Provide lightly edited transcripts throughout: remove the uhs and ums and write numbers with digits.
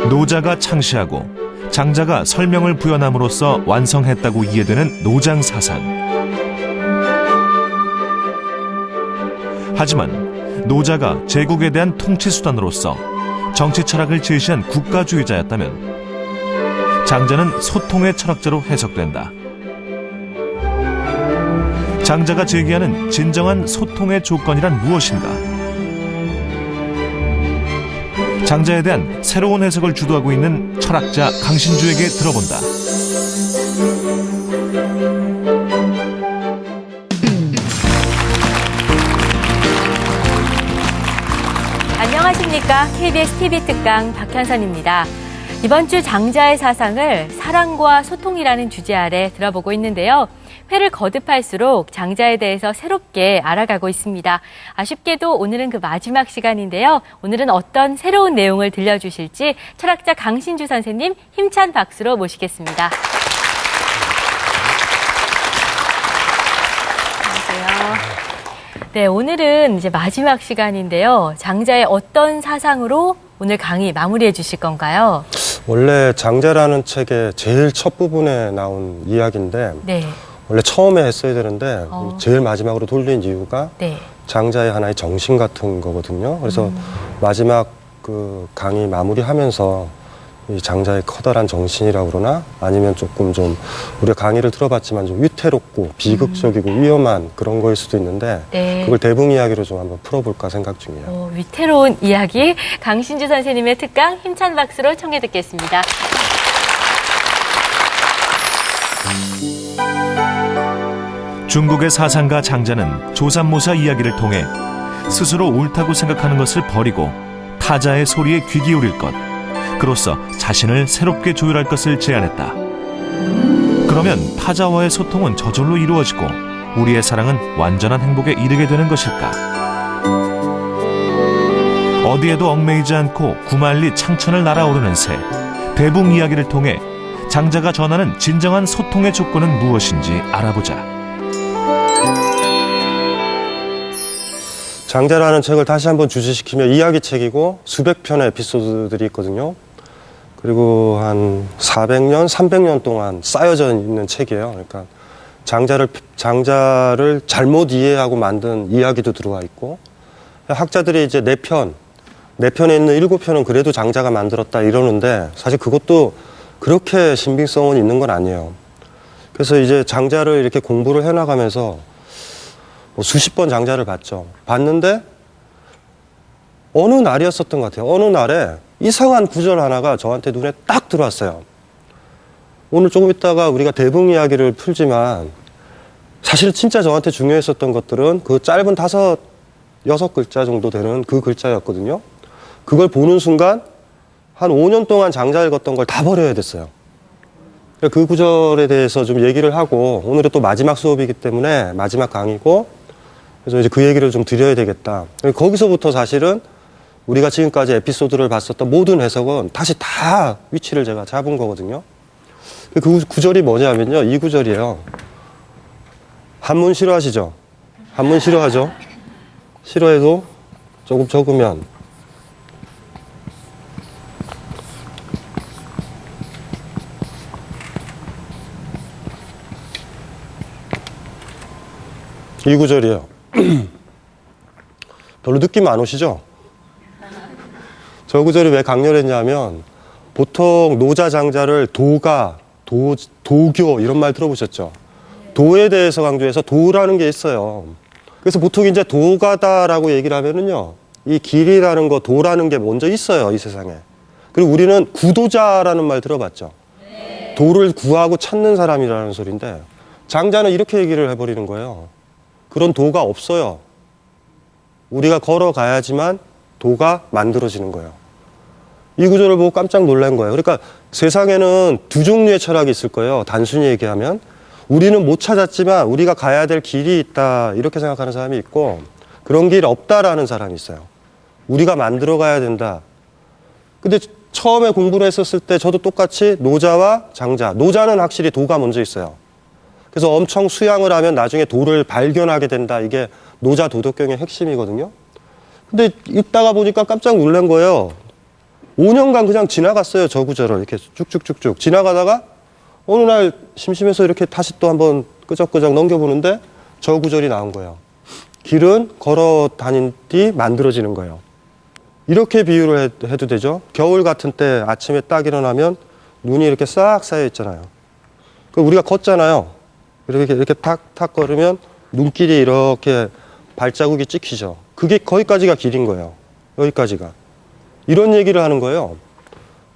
노자가 창시하고 장자가 설명을 부여함으로써 완성했다고 이해되는 노장사상. 하지만 노자가 제국에 대한 통치수단으로서 정치 철학을 제시한 국가주의자였다면 장자는 소통의 철학자로 해석된다. 장자가 제기하는 진정한 소통의 조건이란 무엇인가? 장자에 대한 새로운 해석을 주도하고 있는 철학자 강신주에게 들어본다. 안녕하십니까. KBS TV 특강 박현선입니다. 이번 주 장자의 사상을 사랑과 소통이라는 주제 아래 들어보고 있는데요. 회를 거듭할수록 장자에 대해서 새롭게 알아가고 있습니다. 아쉽게도 오늘은 그 마지막 시간인데요. 오늘은 어떤 새로운 내용을 들려주실지 철학자 강신주 선생님 힘찬 박수로 모시겠습니다. 안녕하세요. 네, 오늘은 이제 마지막 시간인데요. 장자의 어떤 사상으로 오늘 강의 마무리해 주실 건가요? 원래 장자라는 책의 제일 첫 부분에 나온 이야기인데 네. 원래 처음에 했어야 되는데 제일 마지막으로 돌린 이유가 네. 장자의 하나의 정신 같은 거거든요. 그래서 마지막 그 강의 마무리하면서 이 장자의 커다란 정신이라고 그러나 아니면 조금 좀 우리가 강의를 들어봤지만 좀 위태롭고 비극적이고 위험한 그런 거일 수도 있는데 네. 그걸 대붕 이야기로 좀 한번 풀어볼까 생각 중이에요. 위태로운 이야기 강신주 선생님의 특강 힘찬 박수로 청해 듣겠습니다. 중국의 사상가 장자는 조삼모사 이야기를 통해 스스로 옳다고 생각하는 것을 버리고 타자의 소리에 귀 기울일 것, 그로써 자신을 새롭게 조율할 것을 제안했다. 그러면 타자와의 소통은 저절로 이루어지고 우리의 사랑은 완전한 행복에 이르게 되는 것일까? 어디에도 얽매이지 않고 구만리 창천을 날아오르는 새, 대붕 이야기를 통해 장자가 전하는 진정한 소통의 조건은 무엇인지 알아보자. 장자라는 책을 다시 한번 주시시키면 이야기책이고 수백 편의 에피소드들이 있거든요. 그리고 한 400년, 300년 동안 쌓여져 있는 책이에요. 그러니까 장자를 잘못 이해하고 만든 이야기도 들어와 있고 학자들이 이제 4편에 있는 7편은 그래도 장자가 만들었다 이러는데 사실 그것도 그렇게 신빙성은 있는 건 아니에요. 그래서 이제 장자를 이렇게 공부를 해나가면서 수십 번 장자를 봤는데 어느 날이었었던 것 같아요. 어느 날에 이상한 구절 하나가 저한테 눈에 딱 들어왔어요. 오늘 조금 있다가 우리가 대붕 이야기를 풀지만 사실 진짜 저한테 중요했었던 것들은 그 짧은 5, 6글자 정도 되는 그 글자였거든요. 그걸 보는 순간 한 5년 동안 장자 읽었던 걸 다 버려야 됐어요. 그 구절에 대해서 좀 얘기를 하고 오늘은 또 마지막 수업이기 때문에 마지막 강의고 그래서 이제 그 얘기를 좀 드려야 되겠다. 거기서부터 사실은 우리가 지금까지 에피소드를 봤었던 모든 해석은 다시 다 위치를 제가 잡은 거거든요. 그 구절이 뭐냐면요. 이 구절이에요. 한문 싫어하시죠? 한문 싫어하죠? 싫어해도 조금 적으면 이 구절이에요. 별로 느낌 안 오시죠? 저 구절이 왜 강렬했냐면 보통 노자 장자를 도가, 도교 이런 말 들어보셨죠? 도에 대해서 강조해서 도라는 게 있어요. 그래서 보통 이제 도가다라고 얘기를 하면은요, 이 길이라는 거, 도라는 게 먼저 있어요, 이 세상에. 그리고 우리는 구도자라는 말 들어봤죠? 도를 구하고 찾는 사람이라는 소리인데 장자는 이렇게 얘기를 해버리는 거예요. 그런 도가 없어요. 우리가 걸어가야지만 도가 만들어지는 거예요. 이 구절을 보고 깜짝 놀란 거예요. 그러니까 세상에는 두 종류의 철학이 있을 거예요. 단순히 얘기하면 우리는 못 찾았지만 우리가 가야 될 길이 있다 이렇게 생각하는 사람이 있고 그런 길 없다라는 사람이 있어요. 우리가 만들어 가야 된다. 근데 처음에 공부를 했었을 때 저도 똑같이 노자와 장자, 노자는 확실히 도가 먼저 있어요. 그래서 엄청 수양을 하면 나중에 도를 발견하게 된다. 이게 노자 도덕경의 핵심이거든요. 근데 읽다가 보니까 깜짝 놀란 거예요. 5년간 그냥 지나갔어요. 저 구절을 이렇게 쭉쭉쭉쭉 지나가다가 어느 날 심심해서 이렇게 다시 또 한번 끄적끄적 넘겨보는데 저 구절이 나온 거예요. 길은 걸어 다닌 뒤 만들어지는 거예요. 이렇게 비유를 해도 되죠. 겨울 같은 때 아침에 딱 일어나면 눈이 이렇게 싹 쌓여 있잖아요. 그 우리가 걷잖아요. 이렇게 탁탁 걸으면 눈길이 이렇게 발자국이 찍히죠. 그게 거기까지가 길인 거예요. 여기까지가. 이런 얘기를 하는 거예요.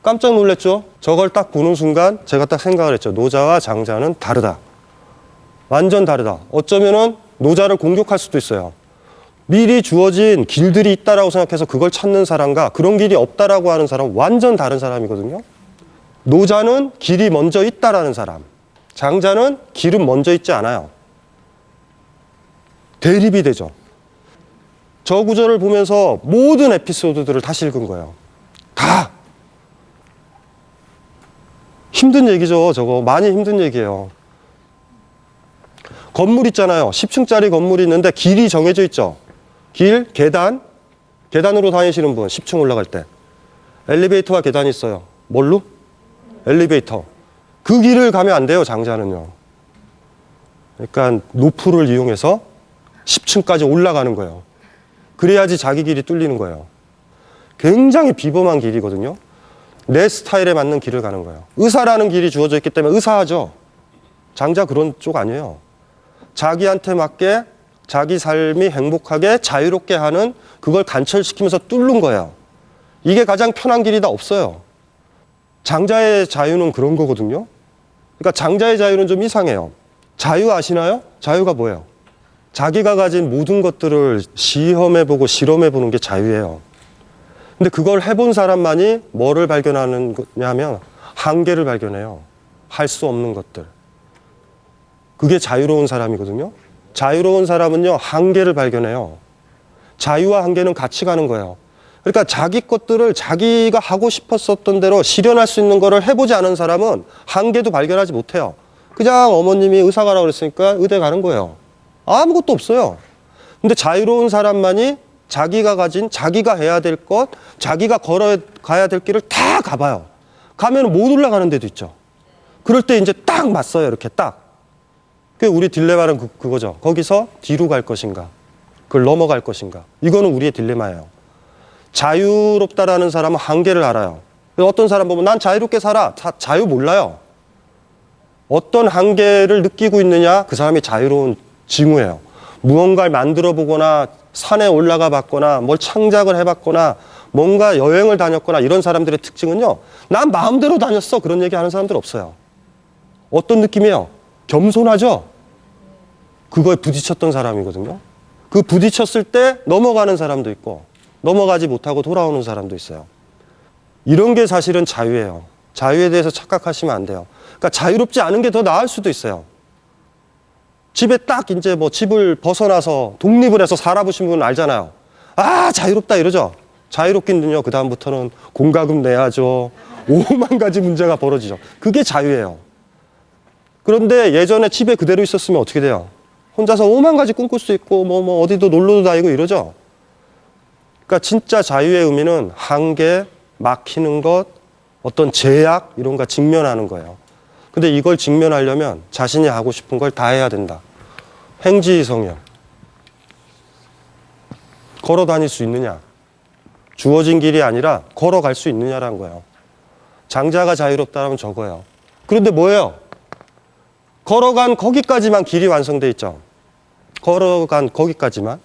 깜짝 놀랐죠? 저걸 딱 보는 순간 제가 딱 생각을 했죠. 노자와 장자는 다르다. 완전 다르다. 어쩌면은 노자를 공격할 수도 있어요. 미리 주어진 길들이 있다라고 생각해서 그걸 찾는 사람과 그런 길이 없다라고 하는 사람은 완전 다른 사람이거든요. 노자는 길이 먼저 있다라는 사람. 장자는 길은 먼저 있지 않아요. 대립이 되죠. 저 구절을 보면서 모든 에피소드들을 다시 읽은 거예요. 다. 힘든 얘기죠. 저거 많이 힘든 얘기예요. 건물 있잖아요. 10층짜리 건물이 있는데 길이 정해져 있죠. 길, 계단으로 다니시는 분 10층 올라갈 때 엘리베이터와 계단이 있어요. 뭘로? 엘리베이터. 그 길을 가면 안 돼요. 장자는요. 그러니까 노프를 이용해서 10층까지 올라가는 거예요. 그래야지 자기 길이 뚫리는 거예요. 굉장히 비범한 길이거든요. 내 스타일에 맞는 길을 가는 거예요. 의사라는 길이 주어져 있기 때문에 의사하죠. 장자 그런 쪽 아니에요. 자기한테 맞게 자기 삶이 행복하게 자유롭게 하는 그걸 관철시키면서 뚫는 거예요. 이게 가장 편한 길이다 없어요. 장자의 자유는 그런 거거든요. 그러니까 장자의 자유는 좀 이상해요. 자유 아시나요? 자유가 뭐예요? 자기가 가진 모든 것들을 시험해보고 실험해보는 게 자유예요. 근데 그걸 해본 사람만이 뭐를 발견하는 거냐면 한계를 발견해요. 할 수 없는 것들. 그게 자유로운 사람이거든요. 자유로운 사람은요, 한계를 발견해요. 자유와 한계는 같이 가는 거예요. 그러니까 자기 것들을 자기가 하고 싶었었던 대로 실현할 수 있는 거를 해보지 않은 사람은 한계도 발견하지 못해요. 그냥 어머님이 의사 가라고 그랬으니까 의대 가는 거예요. 아무것도 없어요. 근데 자유로운 사람만이 자기가 가진, 자기가 해야 될 것, 자기가 걸어가야 될 길을 다 가봐요. 가면 못 올라가는 데도 있죠. 그럴 때 이제 딱 맞서요. 이렇게 딱. 그 우리 딜레마는 그거죠. 거기서 뒤로 갈 것인가, 그걸 넘어갈 것인가. 이거는 우리의 딜레마예요. 자유롭다라는 사람은 한계를 알아요. 어떤 사람 보면 난 자유롭게 살아. 자유 몰라요. 어떤 한계를 느끼고 있느냐, 그 사람이 자유로운 징후예요. 무언가를 만들어 보거나 산에 올라가 봤거나 뭘 창작을 해봤거나 뭔가 여행을 다녔거나 이런 사람들의 특징은요, 난 마음대로 다녔어. 그런 얘기 하는 사람들 없어요. 어떤 느낌이에요? 겸손하죠? 그거에 부딪혔던 사람이거든요. 그 부딪혔을 때 넘어가는 사람도 있고 넘어가지 못하고 돌아오는 사람도 있어요. 이런 게 사실은 자유예요. 자유에 대해서 착각하시면 안 돼요. 그러니까 자유롭지 않은 게 더 나을 수도 있어요. 집에 딱 이제 뭐 집을 벗어나서 독립을 해서 살아보신 분은 알잖아요. 아, 자유롭다 이러죠. 자유롭긴요. 그 다음부터는 공과금 내야죠. 5만 가지 문제가 벌어지죠. 그게 자유예요. 그런데 예전에 집에 그대로 있었으면 어떻게 돼요? 혼자서 5만 가지 꿈꿀 수 있고 뭐 어디도 놀러도 다니고 이러죠. 그러니까 진짜 자유의 의미는 한계, 막히는 것, 어떤 제약 이런 거 직면하는 거예요. 근데 이걸 직면하려면 자신이 하고 싶은 걸 다 해야 된다. 행지성형. 걸어 다닐 수 있느냐? 주어진 길이 아니라 걸어갈 수 있느냐라는 거예요. 장자가 자유롭다면 저거예요. 그런데 뭐예요? 걸어간 거기까지만 길이 완성돼 있죠. 걸어간 거기까지만.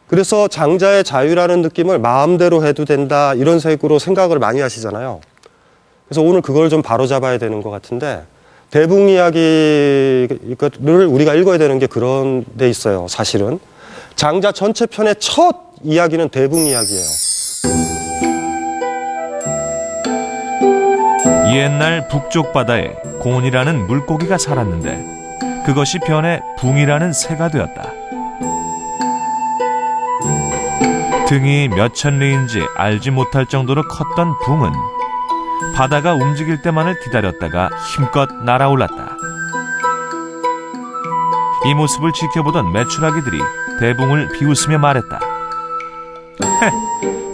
그래서 장자의 자유라는 느낌을 마음대로 해도 된다 이런 색으로 생각을 많이 하시잖아요. 그래서 오늘 그걸 좀 바로잡아야 되는 것 같은데, 대붕 이야기를 우리가 읽어야 되는 게 그런 데 있어요. 사실은 장자 전체 편의 첫 이야기는 대붕 이야기예요. 옛날 북쪽 바다에 곤이라는 물고기가 살았는데 그것이 변해 붕이라는 새가 되었다. 등이 몇 천리인지 알지 못할 정도로 컸던 붕은 바다가 움직일 때만을 기다렸다가 힘껏 날아올랐다. 이 모습을 지켜보던 메추라기들이 대붕을 비웃으며 말했다.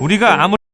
우리가 아무리